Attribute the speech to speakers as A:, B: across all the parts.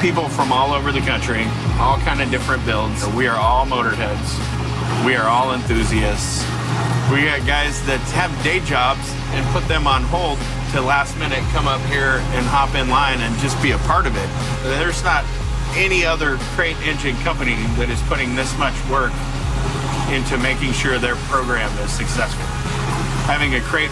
A: people from all over the country, all kind of different builds. We are all motorheads. We are all enthusiasts. We got guys that have day jobs and put them on hold to last minute come up here and hop in line and just be a part of it. There's not any other crate engine company that is putting this much work into making sure their program is successful. Having a crate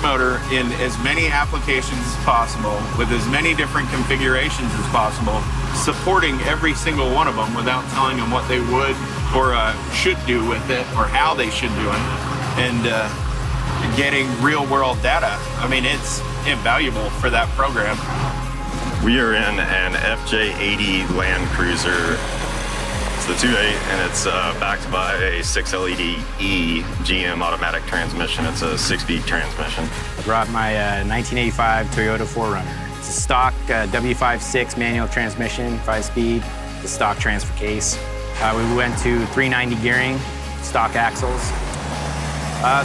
A: motor in as many applications as possible, with as many different configurations as possible, supporting every single one of them without telling them what they would or should do with it or how they should do it, and getting real world data. I mean, it's invaluable for that program.
B: We are in an FJ80 Land Cruiser. It's the 2.8, and it's backed by a 6LED-E GM automatic transmission. It's a 6-speed transmission.
C: I brought my 1985 Toyota 4Runner. It's a stock W56 manual transmission, 5-speed, the stock transfer case. We went to 390 gearing, stock axles.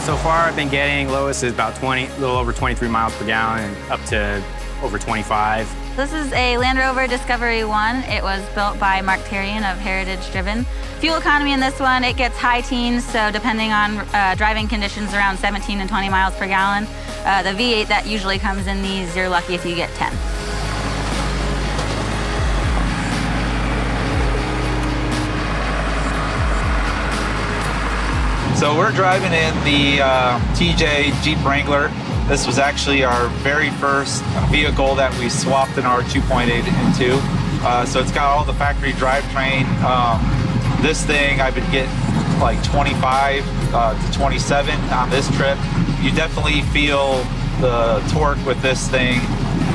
C: So far, I've been getting, lowest is about a little over 23 miles per gallon, and up to over 25.
D: This is a Land Rover Discovery 1. It was built by Mark Terrian of Heritage Driven. Fuel economy in this one, it gets high teens, so depending on driving conditions, around 17 and 20 miles per gallon. The V8 that usually comes in these, you're lucky if you get 10.
E: So we're driving in the TJ Jeep Wrangler. This was actually our very first vehicle that we swapped an R2.8 into. So it's got all the factory drivetrain. This thing, I've been getting like 25 to 27 on this trip. You definitely feel the torque with this thing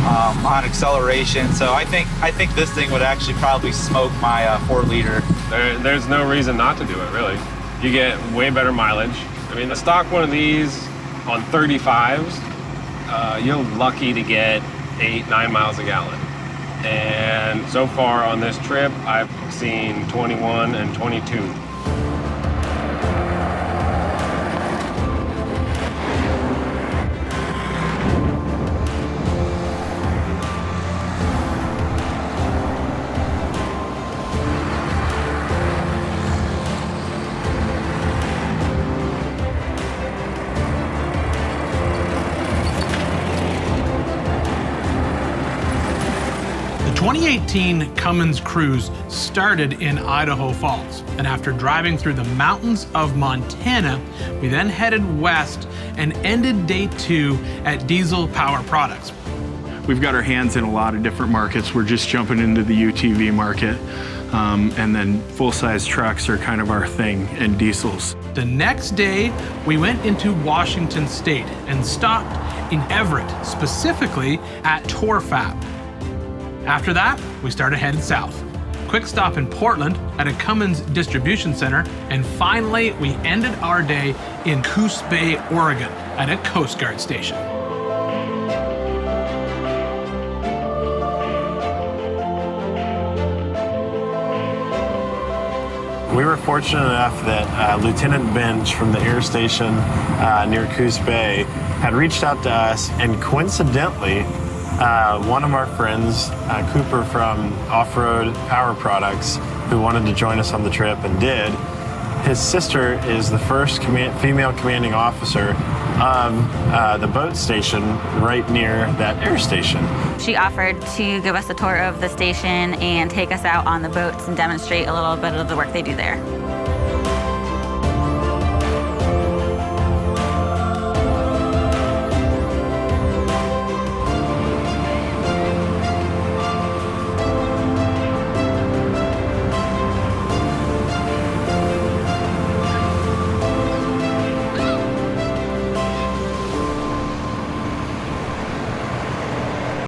E: on acceleration. So I think this thing would actually probably smoke my 4-liter.
F: There's no reason not to do it, really. You get way better mileage. I mean, the stock one of these on 35s, you're lucky to get 8-9 miles a gallon. And so far on this trip, I've seen 21 and 22.
G: The 2018 Cummins cruise started in Idaho Falls, and after driving through the mountains of Montana, we then headed west and ended day 2 at Diesel Power Products.
H: We've got our hands in a lot of different markets. We're just jumping into the UTV market, and then full-size trucks are kind of our thing, and diesels.
G: The next day, we went into Washington State and stopped in Everett, specifically at Torfab. After that, we started heading south. Quick stop in Portland at a Cummins distribution center, and finally, we ended our day in Coos Bay, Oregon at a Coast Guard station.
I: We were fortunate enough that Lieutenant Bench from the air station near Coos Bay had reached out to us, and coincidentally, one of our friends, Cooper from Off-Road Power Products, who wanted to join us on the trip and did, his sister is the first female commanding officer of the boat station right near that air station.
D: She offered to give us a tour of the station and take us out on the boats and demonstrate a little bit of the work they do there.